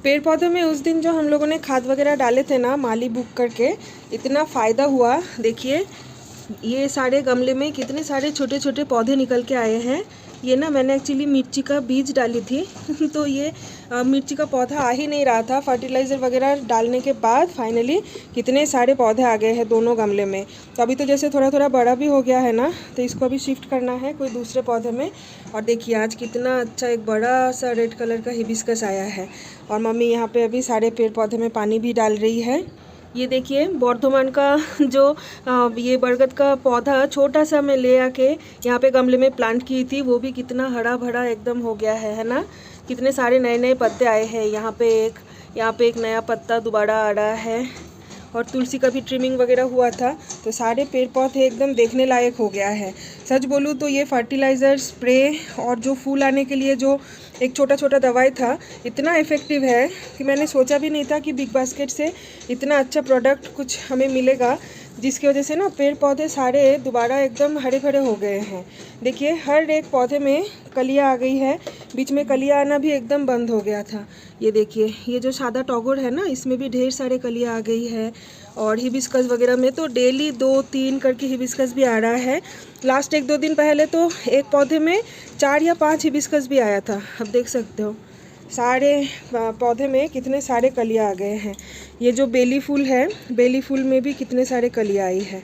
पेड़ पौधों में उस दिन जो हम लोगों ने खाद वगैरह डाले थे ना माली बुक करके, इतना फ़ायदा हुआ। देखिए ये सारे गमले में कितने सारे छोटे छोटे पौधे निकल के आए हैं। ये ना मैंने एक्चुअली मिर्ची का बीज डाली थी तो ये मिर्ची का पौधा आ ही नहीं रहा था। फर्टिलाइज़र वगैरह डालने के बाद फाइनली कितने सारे पौधे आ गए हैं दोनों गमले में। तो अभी तो जैसे थोड़ा थोड़ा बड़ा भी हो गया है ना, तो इसको अभी शिफ्ट करना है कोई दूसरे पौधे में। और देखिए आज कितना अच्छा एक बड़ा सा रेड कलर का हिबिस्कस आया है। और मम्मी यहाँ पे अभी सारे पेड़ पौधे में पानी भी डाल रही है। ये देखिए वर्धमान का जो ये बरगद का पौधा छोटा सा मैं ले आके यहाँ पे गमले में प्लांट की थी, वो भी कितना हरा भरा एकदम हो गया है ना। कितने सारे नए नए पत्ते आए हैं। यहाँ पे एक नया पत्ता दोबारा आ रहा है। और तुलसी का भी ट्रिमिंग वगैरह हुआ था, तो सारे पेड़ पौधे एकदम देखने लायक हो गया है। सच बोलूँ तो ये फर्टिलाइज़र स्प्रे और जो फूल आने के लिए जो एक छोटा छोटा दवाई था, इतना इफ़ेक्टिव है कि मैंने सोचा भी नहीं था कि बिग बास्केट से इतना अच्छा प्रोडक्ट कुछ हमें मिलेगा, जिसकी वजह से ना पेड़ पौधे सारे दोबारा एकदम हरे भरे हो गए हैं। देखिए हर एक पौधे में कलियाँ आ गई है, बीच में कलियाँ आना भी एकदम बंद हो गया था। ये देखिए ये जो सादा टॉगोर है ना, इसमें भी ढेर सारे कलियाँ आ गई है। और हिबिस्कस वगैरह में तो डेली 2-3 करके हिबिस्कस भी आ रहा है। लास्ट 1-2 दिन पहले तो एक पौधे में 4 या 5 हिबिस्कस भी आया था। अब देख सकते हो सारे पौधे में कितने सारे कलियाँ आ गए हैं। ये जो बेली फूल है, बेली फूल में भी कितने सारे कलियाँ आई है।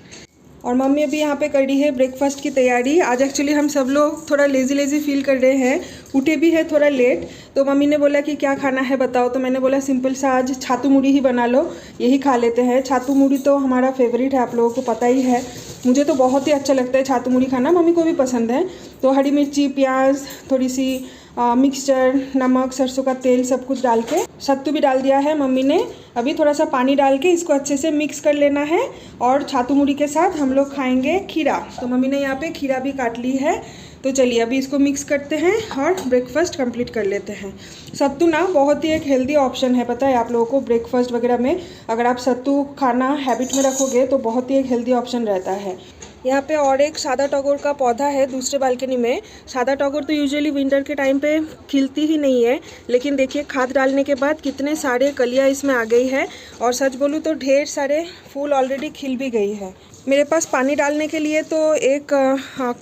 और मम्मी अभी यहाँ पे कर रही है ब्रेकफास्ट की तैयारी। आज एक्चुअली हम सब लोग थोड़ा लेज़ी फील कर रहे हैं, उठे भी है थोड़ा लेट। तो मम्मी ने बोला कि क्या खाना है बताओ, तो मैंने बोला सिंपल सा आज छातू मुड़ी ही बना लो, यही खा लेते हैं। छातू मुड़ी तो हमारा फेवरेट है, आप लोगों को पता ही है। मुझे तो बहुत ही अच्छा लगता है छातू मुड़ी खाना, मम्मी को भी पसंद है। तो हरी मिर्ची, प्याज, थोड़ी सी मिक्सचर, नमक, सरसों का तेल सब कुछ डाल के, सत्तू भी डाल दिया है मम्मी ने। अभी थोड़ा सा पानी डाल के इसको अच्छे से मिक्स कर लेना है। और छातू मुड़ी के साथ हम लोग खाएंगे खीरा। तो मम्मी ने यहाँ पे खीरा भी काट ली है। तो चलिए अभी इसको मिक्स करते हैं और ब्रेकफास्ट कंप्लीट कर लेते हैं। सत्तू ना बहुत ही एक हेल्दी ऑप्शन है, पता है आप लोगों को। ब्रेकफास्ट वगैरह में अगर आप सत्तू खाना हैबिट में रखोगे तो बहुत ही एक हेल्दी ऑप्शन रहता है। यहाँ पे और एक सादा टॉगोर का पौधा है दूसरे बालकनी में। सादा टॉगोर तो यूजुअली विंटर के टाइम पे खिलती ही नहीं है, लेकिन देखिए खाद डालने के बाद कितने सारे कलियाँ इसमें आ गई है। और सच बोलूँ तो ढेर सारे फूल ऑलरेडी खिल भी गई है। मेरे पास पानी डालने के लिए तो एक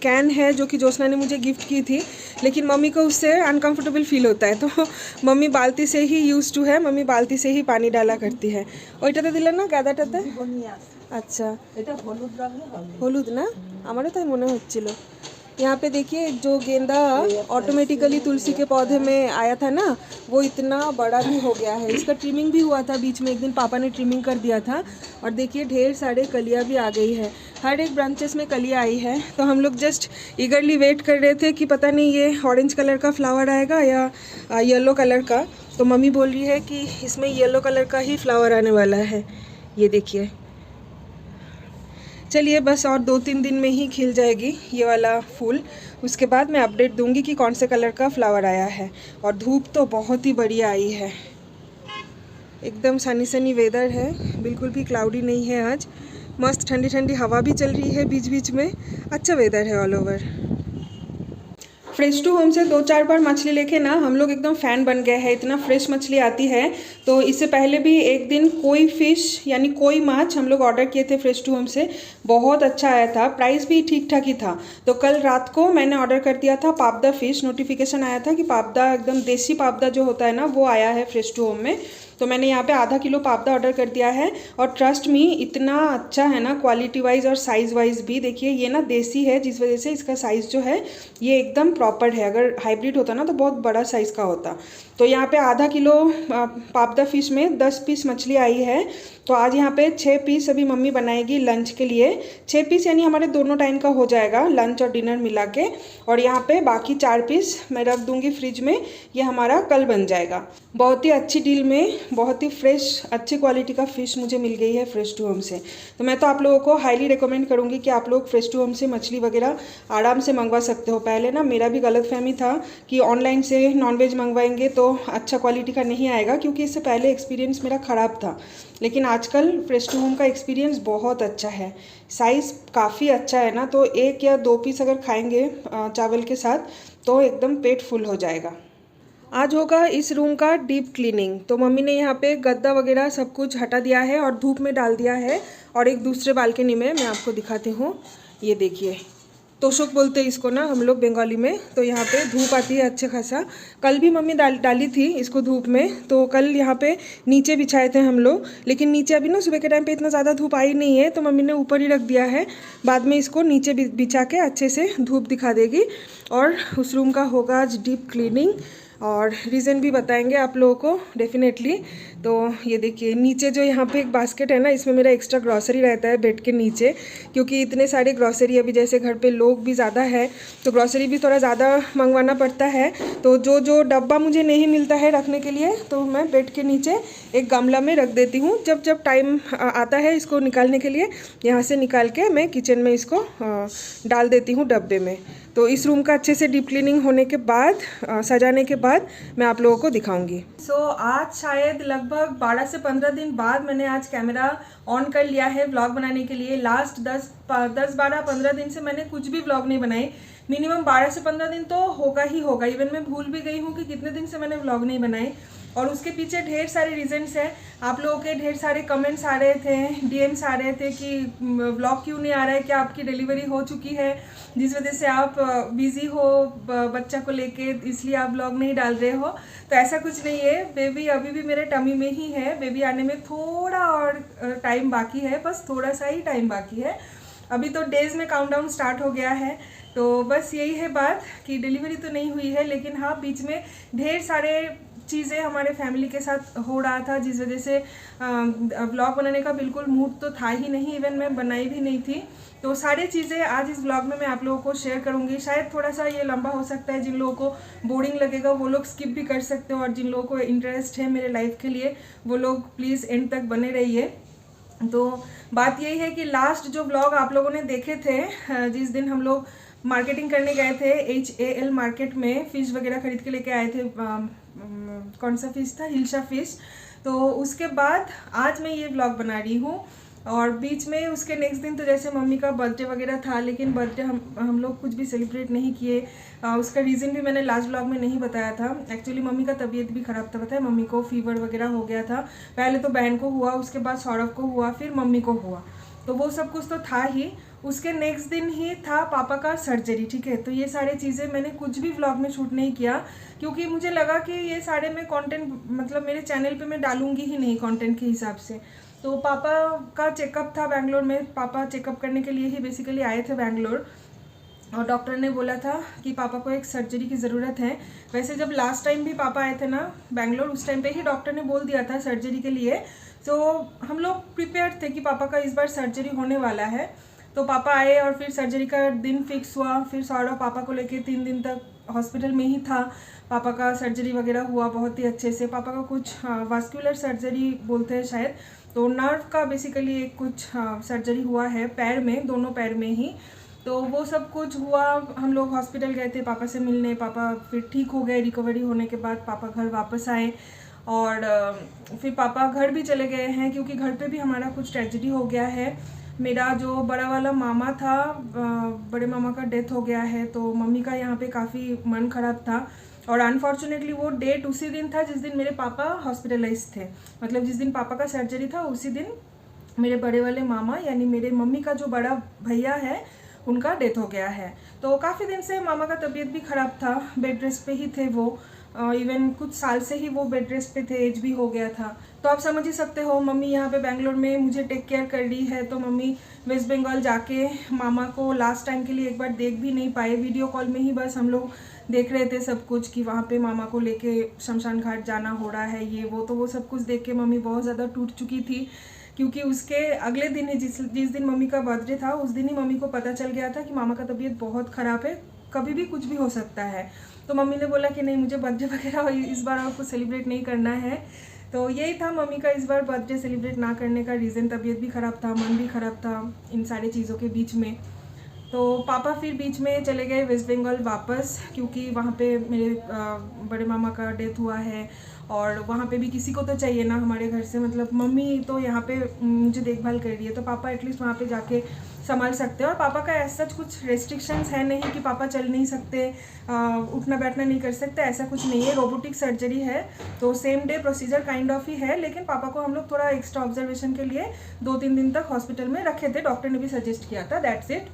कैन है जो कि ज्योत्सना ने मुझे गिफ्ट की थी, लेकिन मम्मी को उससे अनकंफर्टेबल फील होता है, तो मम्मी बाल्टी से ही यूज टू है, मम्मी बाल्टी से ही पानी डाला करती है। ওইটাতে দিলে না গাদাটাতে? अच्छा হলুদ ना, हमारे तो মনে হচ্ছিল। यहाँ पे देखिए जो गेंदा ऑटोमेटिकली तुलसी के पौधे में आया था ना, वो इतना बड़ा भी हो गया है। इसका ट्रिमिंग भी हुआ था बीच में, एक दिन पापा ने ट्रिमिंग कर दिया था। और देखिए ढेर सारे कलियाँ भी आ गई है, हर एक ब्रांचेस में कलियाँ आई है। तो हम लोग जस्ट ईगरली वेट कर रहे थे कि पता नहीं ये ऑरेंज कलर का फ्लावर आएगा या येलो कलर का। तो मम्मी बोल रही है कि इसमें येलो कलर का ही फ्लावर आने वाला है। ये देखिए, चलिए बस और 2-3 दिन में ही खिल जाएगी ये वाला फूल। उसके बाद मैं अपडेट दूंगी कि कौन से कलर का फ्लावर आया है। और धूप तो बहुत ही बढ़िया आई है, एकदम सनी सनी वेदर है, बिल्कुल भी क्लाउडी नहीं है आज। मस्त ठंडी ठंडी हवा भी चल रही है बीच बीच में, अच्छा वेदर है all over. Fresh to home से 2-4 बार मछली लेके ना हम लोग एकदम फ़ैन बन गए हैं, इतना फ्रेश मछली आती है। तो इससे पहले भी एक दिन कोई फ़िश यानी कोई माछ हम लोग ऑर्डर किए थे फ्रेश टू होम से, बहुत अच्छा आया था, प्राइस भी ठीक ठाक ही था। तो कल रात को मैंने ऑर्डर कर दिया था पापदा फ़िश, नोटिफिकेशन आया था कि पापदा एकदम देसी पापदा जो होता है ना वो आया है फ्रेश टू होम में। तो मैंने यहाँ पे आधा किलो पापदा ऑर्डर कर दिया है। और ट्रस्ट मी इतना अच्छा है ना क्वालिटी वाइज और साइज़ वाइज भी। देखिए ये ना देसी है, जिस वजह से इसका साइज़ जो है ये एकदम प्रॉपर है। अगर हाइब्रिड होता ना तो बहुत बड़ा साइज़ का होता। तो यहाँ पे आधा किलो पापदा फ़िश में 10 पीस मछली आई है। तो आज यहाँ पे 6 पीस अभी मम्मी बनाएगी लंच के लिए। 6 पीस यानी हमारे दोनों टाइम का हो जाएगा, लंच और डिनर मिला के। और यहाँ पे बाकी 4 पीस मैं रख दूँगी फ्रिज में, ये हमारा कल बन जाएगा। बहुत ही अच्छी डील में बहुत ही फ्रेश अच्छी क्वालिटी का फ़िश मुझे मिल गई है फ्रेश टू होम से। तो मैं तो आप लोगों को हाईली रिकमेंड करूँगी कि आप लोग फ्रेश टू होम से मछली वगैरह आराम से मंगवा सकते हो। पहले ना मेरा भी गलतफहमी था कि ऑनलाइन से नॉनवेज मंगवाएंगे तो अच्छा क्वालिटी का नहीं आएगा, क्योंकि इससे पहले एक्सपीरियंस मेरा ख़राब था। लेकिन आजकल फ्रेश टू होम का एक्सपीरियंस बहुत अच्छा है, साइज़ काफ़ी अच्छा है ना। तो 1 या 2 पीस अगर खाएंगे चावल के साथ तो एकदम पेट फुल हो जाएगा। आज होगा इस रूम का डीप क्लीनिंग। तो मम्मी ने यहाँ पे गद्दा वगैरह सब कुछ हटा दिया है और धूप में डाल दिया है। और एक दूसरे बालकनी में मैं आपको दिखाती हूँ, ये देखिए, तोशक बोलते हैं इसको ना हम लोग बंगाली में। तो यहाँ पे धूप आती है अच्छे खासा। कल भी मम्मी डाली थी इसको धूप में, तो कल यहाँ पे नीचे बिछाए थे हम लोग, लेकिन नीचे अभी ना सुबह के टाइम पे इतना ज़्यादा धूप आई नहीं है, तो मम्मी ने ऊपर ही रख दिया है। बाद में इसको नीचे बिछा के अच्छे से धूप दिखा देगी। और उस रूम का होगा आज डीप क्लीनिंग, और रीज़न भी बताएंगे आप लोगों को डेफिनेटली। तो ये देखिए, नीचे जो यहाँ पे एक बास्केट है ना, इसमें मेरा एक्स्ट्रा ग्रॉसरी रहता है बेड के नीचे, क्योंकि इतने सारे ग्रॉसरी, अभी जैसे घर पे लोग भी ज़्यादा है तो ग्रॉसरी भी थोड़ा ज़्यादा मंगवाना पड़ता है। तो जो जो डब्बा मुझे नहीं मिलता है रखने के लिए, तो मैं बेड के नीचे एक गमला में रख देती हूँ। जब जब टाइम आता है इसको निकालने के लिए, यहाँ से निकाल के मैं किचन में इसको डाल देती हूँ डब्बे में। तो इस रूम का अच्छे से डीप क्लीनिंग होने के बाद, सजाने के बाद मैं आप लोगों को दिखाऊंगी। आज शायद लगभग 12 से 15 दिन बाद मैंने आज कैमरा ऑन कर लिया है व्लॉग बनाने के लिए। लास्ट 10-12-15 दिन से मैंने कुछ भी व्लॉग नहीं बनाई। मिनिमम 12 से 15 दिन तो होगा ही होगा। इवन मैं भूल भी गई हूँ कि कितने दिन से मैंने व्लॉग नहीं बनाए। और उसके पीछे ढेर सारे रीजंस हैं। आप लोगों के ढेर सारे कमेंट्स आ रहे थे, डीएम्स आ रहे थे कि व्लॉग क्यों नहीं आ रहा है, क्या आपकी डिलीवरी हो चुकी है जिस वजह से आप बिजी हो बच्चा को लेके, इसलिए आप व्लॉग नहीं डाल रहे हो। तो ऐसा कुछ नहीं है, बेबी अभी भी मेरे टमी में ही है। बेबी आने में थोड़ा और टाइम बाकी है, बस थोड़ा सा ही टाइम बाकी है। अभी तो डेज़ में काउंटडाउन स्टार्ट हो गया है। तो बस यही है बात कि डिलीवरी तो नहीं हुई है, लेकिन हाँ बीच में ढेर सारे चीज़ें हमारे फैमिली के साथ हो रहा था, जिस वजह से व्लॉग बनाने का बिल्कुल मूड तो था ही नहीं। इवन मैं बनाई भी नहीं थी। तो सारी चीज़ें आज इस व्लॉग में मैं आप लोगों को शेयर करूंगी। शायद थोड़ा सा ये लंबा हो सकता है, जिन लोगों को बोरिंग लगेगा वो लोग स्किप भी कर सकते हो, और जिन लोगों को इंटरेस्ट है मेरे लाइफ के लिए वो लोग प्लीज़ एंड तक बने रहिए। तो बात यही है कि लास्ट जो व्लॉग आप लोगों ने देखे थे, जिस दिन हम लोग मार्केटिंग करने गए थे HAL मार्केट में, फ़िश वगैरह खरीद के लेके आए थे। कौन सा फ़िश था, हिल्सा फ़िश। तो उसके बाद आज मैं ये व्लॉग बना रही हूँ। और बीच में उसके नेक्स्ट दिन तो जैसे मम्मी का बर्थडे वगैरह था, लेकिन बर्थडे हम लोग कुछ भी सेलिब्रेट नहीं किए। उसका रीज़न भी मैंने लास्ट व्लॉग में नहीं बताया था। एक्चुअली मम्मी का तबीयत भी ख़राब था, पता है, मम्मी को फीवर वगैरह हो गया था। पहले तो बहन को हुआ, उसके बाद सौरभ को हुआ, फिर मम्मी को हुआ। तो वो सब कुछ तो था ही। उसके नेक्स्ट दिन ही था पापा का सर्जरी, ठीक है। तो ये सारी चीज़ें मैंने कुछ भी व्लॉग में शूट नहीं किया, क्योंकि मुझे लगा कि ये सारे मैं कंटेंट मतलब मेरे चैनल पे मैं डालूंगी ही नहीं कंटेंट के हिसाब से। तो पापा का चेकअप था बैंगलोर में। पापा चेकअप करने के लिए ही बेसिकली आए थे बैंगलोर, और डॉक्टर ने बोला था कि पापा को एक सर्जरी की ज़रूरत है। वैसे जब लास्ट टाइम भी पापा आए थे ना बैंगलोर, उस टाइम पे ही डॉक्टर ने बोल दिया था सर्जरी के लिए। तो हम लोग प्रिपेयर्ड थे कि पापा का इस बार सर्जरी होने वाला है। तो पापा आए और फिर सर्जरी का दिन फिक्स हुआ। फिर सौरभ पापा को लेके 3 दिन तक हॉस्पिटल में ही था। पापा का सर्जरी वगैरह हुआ बहुत ही अच्छे से। पापा का कुछ वास्कुलर सर्जरी बोलते हैं शायद, तो नर्व का बेसिकली एक कुछ सर्जरी हुआ है पैर में, दोनों पैर में ही। तो वो सब कुछ हुआ। हम लोग हॉस्पिटल गए थे पापा से मिलने। पापा फिर ठीक हो गए। रिकवरी होने के बाद पापा घर वापस आए, और फिर पापा घर भी चले गए हैं, क्योंकि घर पे भी हमारा कुछ ट्रेजेडी हो गया है। मेरा जो बड़ा वाला मामा था, बड़े मामा का डेथ हो गया है। तो मम्मी का यहाँ पे काफ़ी मन ख़राब था, और अनफॉर्चुनेटली वो डेट उसी दिन था जिस दिन मेरे पापा हॉस्पिटलाइज थे। मतलब जिस दिन पापा का सर्जरी था उसी दिन मेरे बड़े वाले मामा, यानी मेरे मम्मी का जो बड़ा भैया है, उनका डेथ हो गया है। तो काफ़ी दिन से मामा का तबीयत भी ख़राब था, बेड रेस्ट पे ही थे वो। इवन कुछ साल से ही वो बेड रेस्ट पे थे, एज भी हो गया था। तो आप समझ ही सकते हो, मम्मी यहाँ पे बैंगलोर में मुझे टेक केयर कर रही है। तो मम्मी वेस्ट बंगाल जाके मामा को लास्ट टाइम के लिए एक बार देख भी नहीं पाए। वीडियो कॉल में ही बस हम लोग देख रहे थे सब कुछ, कि वहाँ पे मामा को लेके शमशान घाट जाना हो रहा है, ये वो। तो वो सब कुछ देख के मम्मी बहुत ज़्यादा टूट चुकी थी, क्योंकि उसके अगले दिन ही जिस दिन मम्मी का बर्थडे था, उस दिन ही मम्मी को पता चल गया था कि मामा का तबीयत बहुत ख़राब है, कभी भी कुछ भी हो सकता है। तो मम्मी ने बोला कि नहीं, मुझे बर्थडे वगैरह इस बार आपको सेलिब्रेट नहीं करना है। तो यही था मम्मी का इस बार बर्थडे सेलिब्रेट ना करने का रीज़न। तबीयत भी ख़राब था, मन भी ख़राब था, इन सारी चीज़ों के बीच में। तो पापा फिर बीच में चले गए वेस्ट बंगाल वापस, क्योंकि वहाँ पे मेरे बड़े मामा का डेथ हुआ है। और वहाँ पे भी किसी को तो चाहिए ना हमारे घर से, मतलब मम्मी तो यहाँ पे मुझे देखभाल कर रही है, तो पापा एटलीस्ट वहाँ पे जाके संभाल सकते हैं। और पापा का ऐसा कुछ रेस्ट्रिक्शंस है नहीं कि पापा चल नहीं सकते, उठना बैठना नहीं कर सकते, ऐसा कुछ नहीं है। रोबोटिक सर्जरी है तो same day procedure kind of ही है, लेकिन पापा को हम लोग थोड़ा एक्स्ट्रा ऑब्जर्वेशन के लिए 2-3 दिन तक हॉस्पिटल में रखे थे, डॉक्टर ने भी सजेस्ट किया था, दैट्स इट।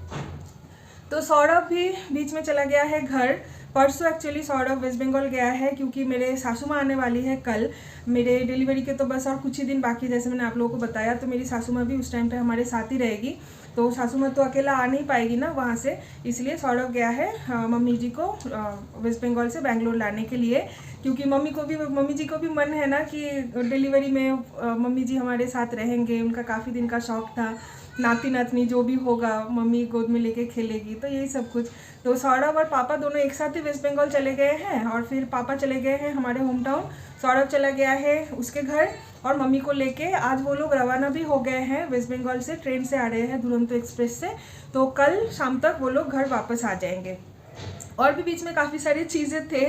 तो सौरभ भी बीच में चला गया है घर। परसों एक्चुअली सौरभ वेस्ट बंगाल गया है क्योंकि मेरे सासू माँ आने वाली है कल। मेरे डिलीवरी के तो बस और कुछ ही दिन बाकी, जैसे मैंने आप लोगों को बताया, तो मेरी सासू माँ भी उस टाइम पे हमारे साथ ही रहेगी। तो सासू माँ तो अकेला आ नहीं पाएगी ना वहाँ से, इसलिए सौरभ गया है मम्मी जी को वेस्ट बंगाल से बेंगलोर लाने के लिए, क्योंकि मम्मी जी को भी मन है ना कि डिलीवरी में मम्मी जी हमारे साथ रहेंगे। उनका काफ़ी दिन का शौक था, नाती नातनी जो भी होगा मम्मी गोद में लेके खेलेगी, तो यही सब कुछ। तो सौरभ और पापा दोनों एक साथ ही वेस्ट बंगाल चले गए हैं, और फिर पापा चले गए हैं हमारे होम टाउन, सौरभ चला गया है उसके घर, और मम्मी को लेके आज वो लोग रवाना भी हो गए हैं वेस्ट बंगाल से, ट्रेन से आ रहे हैं दुरंतो एक्सप्रेस से। तो कल शाम तक वो लोग घर वापस आ जाएंगे। और भी बीच में काफ़ी सारी चीज़ें थे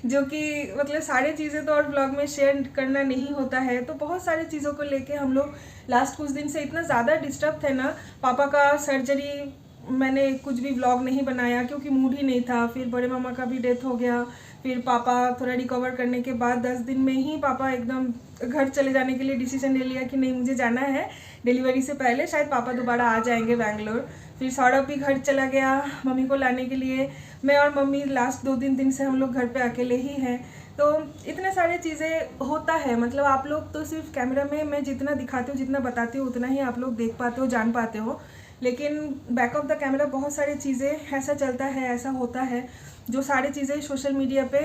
जो कि मतलब सारी चीज़ें तो और ब्लॉग में शेयर करना नहीं होता है, तो बहुत सारी चीज़ों को लेके हम लोग लास्ट कुछ दिन से इतना ज़्यादा डिस्टर्ब थे ना। पापा का सर्जरी मैंने कुछ भी व्लॉग नहीं बनाया क्योंकि मूड ही नहीं था। फिर बड़े मामा का भी डेथ हो गया, फिर पापा थोड़ा रिकवर करने के बाद 10 दिन में ही पापा एकदम घर चले जाने के लिए डिसीजन ले लिया कि नहीं मुझे जाना है, डिलीवरी से पहले शायद पापा दोबारा आ जाएंगे बेंगलोर। फिर सौरभ भी घर चला गया मम्मी को लाने के लिए। मैं और मम्मी लास्ट 2-3 दिन से हम लोग घर पे अकेले ही हैं। तो इतने सारे चीज़ें होता है, मतलब आप लोग तो सिर्फ कैमरा में मैं जितना दिखाती हूँ, जितना बताती हूँ, उतना ही आप लोग देख पाते हो, जान पाते हो, लेकिन बैक ऑफ द कैमरा बहुत सारी चीज़ें ऐसा चलता है, ऐसा होता है, जो सारी चीज़ें सोशल मीडिया पे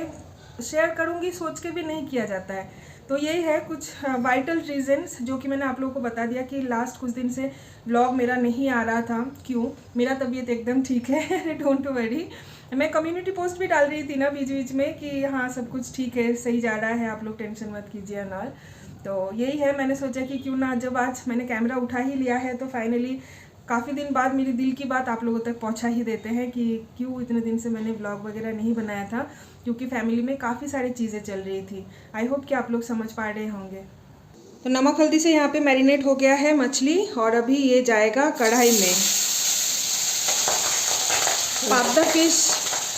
शेयर करूँगी सोच के भी नहीं किया जाता है। तो यही है कुछ वाइटल रीजंस जो कि मैंने आप लोगों को बता दिया कि लास्ट कुछ दिन से व्लॉग मेरा नहीं आ रहा था। क्यों? मेरा तबीयत एकदम ठीक है, डोंट वरी। मैं कम्युनिटी पोस्ट भी डाल रही थी ना बीच बीच में कि हाँ सब कुछ ठीक है, सही जा रहा है, आप लोग टेंशन मत कीजिए नाल। तो यही है, मैंने सोचा कि क्यों ना, जब आज मैंने कैमरा उठा ही लिया है तो फाइनली काफ़ी दिन बाद मेरी दिल की बात आप लोगों तक पहुंचा ही देते हैं कि क्यों इतने दिन से मैंने व्लॉग वगैरह नहीं बनाया था, क्योंकि फैमिली में काफ़ी सारी चीज़ें चल रही थी। आई होप कि आप लोग समझ पा रहे होंगे। तो नमक हल्दी से यहाँ पे मैरिनेट हो गया है मछली, और अभी ये जाएगा कढ़ाई में। पापदा फिश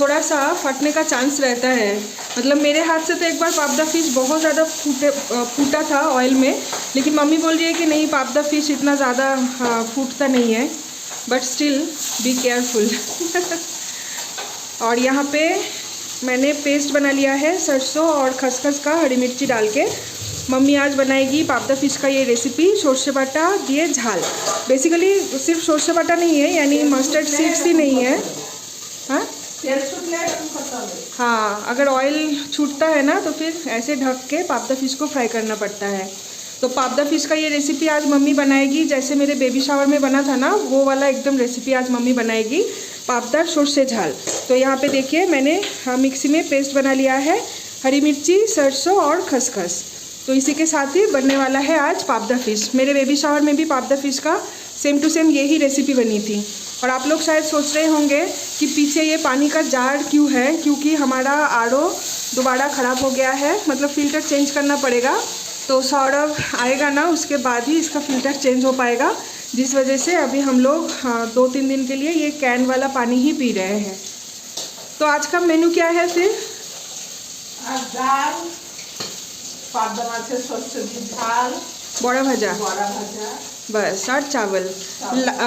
थोड़ा सा फटने का चांस रहता है, मतलब मेरे हाथ से तो एक बार पापदा फिश बहुत ज़्यादा फूटा था ऑयल में, लेकिन मम्मी बोल रही है कि नहीं पापदा फिश इतना ज़्यादा फूटता नहीं है, बट स्टिल बी केयरफुल। और यहाँ पे मैंने पेस्ट बना लिया है सरसों और खसखस का, हरी मिर्ची डाल के। मम्मी आज बनाएगी पापदा फिश का ये रेसिपी, सोर्से बाटा दिए झाल। बेसिकली सिर्फ सोर्से बाटा नहीं है, यानी मस्टर्ड सीड्स ही नहीं है। हाँ, अगर ऑयल छूटता है ना तो फिर ऐसे ढक के पापदा फिश को फ्राई करना पड़ता है। तो पापदा फिश का ये रेसिपी आज मम्मी बनाएगी, जैसे मेरे बेबी शावर में बना था ना वो वाला एकदम रेसिपी आज मम्मी बनाएगी, पापदा सोर्से झाल। तो यहाँ पे देखिए मैंने मिक्सी में पेस्ट बना लिया है, हरी मिर्ची, सरसों और खसखस। तो इसी के साथ ही बनने वाला है आज पापदा फिश। मेरे बेबी शावर में भी पापदा फिश का सेम टू सेम यही रेसिपी बनी थी। और आप लोग शायद सोच रहे होंगे कि पीछे ये पानी का जार क्यों है, क्योंकि हमारा आरओ दोबारा ख़राब हो गया है, मतलब फ़िल्टर चेंज करना पड़ेगा। तो सौरभ आएगा ना उसके बाद ही इसका फ़िल्टर चेंज हो पाएगा, जिस वजह से अभी हम लोग 2-3 दिन के लिए ये कैन वाला पानी ही पी रहे हैं। तो आज का मेनू क्या है फिर? दाल, पापदा माছের সরষে দিয়ে ঝাল, बड़ा भजा, बस, और चावल।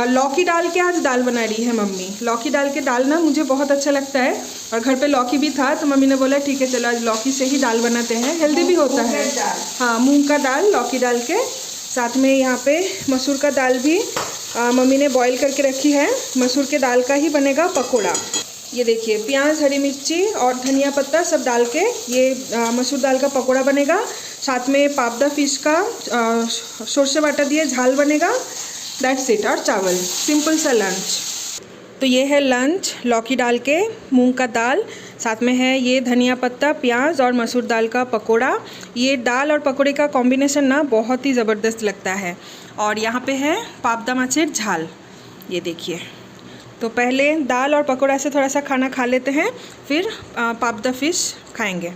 लौकी डाल के आज दाल बना रही है मम्मी। लौकी डाल के दाल ना मुझे बहुत अच्छा लगता है, और घर पे लौकी भी था तो मम्मी ने बोला ठीक है चलो आज लौकी से ही दाल बनाते हैं, हेल्दी भी होता है। हाँ, मूंग का दाल लौकी डाल के, साथ में यहाँ पे मसूर का दाल भी मम्मी ने बॉईल करके रखी है। मसूर के दाल का ही बनेगा पकौड़ा। ये देखिए प्याज, हरी मिर्ची और धनिया पत्ता सब डाल के ये मसूर दाल का पकौड़ा बनेगा। साथ में पापदा फिश का सोर्से बाटा दिए झाल बनेगा। That's it. और चावल, सिंपल सा लंच। तो ये है लंच, लौकी डाल के मूंग का दाल, साथ में है ये धनिया पत्ता, प्याज और मसूर दाल का पकोड़ा। ये दाल और पकोड़े का कॉम्बिनेशन ना बहुत ही ज़बरदस्त लगता है। और यहाँ पे है पापदा माছের झाल, ये देखिए। तो पहले दाल और पकोड़ा से थोड़ा सा खाना खा लेते हैं, फिर पापदा फिश खाएंगे।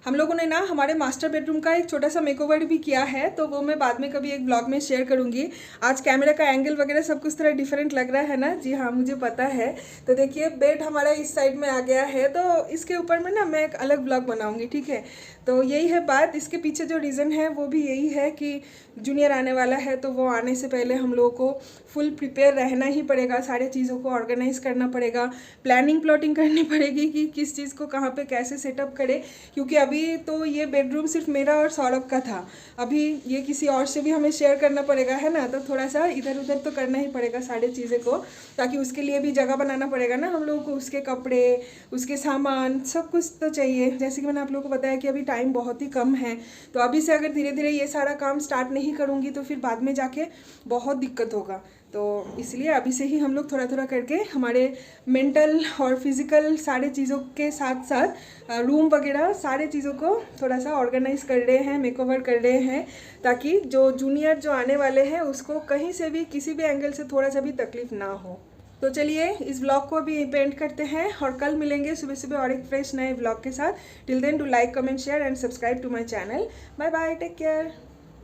हम लोगों ने ना हमारे मास्टर बेडरूम का एक छोटा सा मेकओवर भी किया है, तो वो मैं बाद में कभी एक ब्लॉग में शेयर करूंगी। आज कैमरा का एंगल वगैरह सब कुछ थोड़ा डिफरेंट लग रहा है ना। जी हाँ, मुझे पता है। तो देखिए बेड हमारा इस साइड में आ गया है, तो इसके ऊपर में ना मैं एक अलग ब्लॉग बनाऊंगी, ठीक है। तो यही है बात। इसके पीछे जो रीज़न है वो भी यही है कि जूनियर आने वाला है, तो वो आने से पहले हम लोगों को फुल प्रिपेयर रहना ही पड़ेगा। सारे चीज़ों को ऑर्गेनाइज करना पड़ेगा, प्लानिंग प्लॉटिंग करनी पड़ेगी कि किस चीज़ को कहाँ पे कैसे सेटअप करें। क्योंकि अभी तो ये बेडरूम सिर्फ मेरा और सौरभ का था, अभी ये किसी और से भी हमें शेयर करना पड़ेगा, है ना। तो थोड़ा सा इधर उधर तो करना ही पड़ेगा सारे चीज़ें को, ताकि उसके लिए भी जगह बनाना पड़ेगा ना हम लोगों को। उसके कपड़े, उसके सामान, सब कुछ तो चाहिए। जैसे कि मैंने आप लोगों को बताया कि अभी टाइम बहुत ही कम है, तो अभी से अगर धीरे धीरे ये सारा काम स्टार्ट नहीं करूँगी तो फिर बाद में जाके बहुत दिक्कत होगा। तो इसलिए अभी से ही हम लोग थोड़ा थोड़ा करके हमारे मेंटल और फिज़िकल सारे चीज़ों के साथ साथ रूम वगैरह सारे चीज़ों को थोड़ा सा ऑर्गेनाइज कर रहे हैं, मेकओवर कर रहे हैं, ताकि जो जूनियर जो आने वाले हैं उसको कहीं से भी किसी भी एंगल से थोड़ा सा भी तकलीफ ना हो। तो चलिए इस व्लॉग को अभी पेंट करते हैं और कल मिलेंगे सुबह सुबह और एक फ्रेश नए व्लॉग के साथ। Till then do like, comment, share and subscribe to my channel. Bye bye, take care.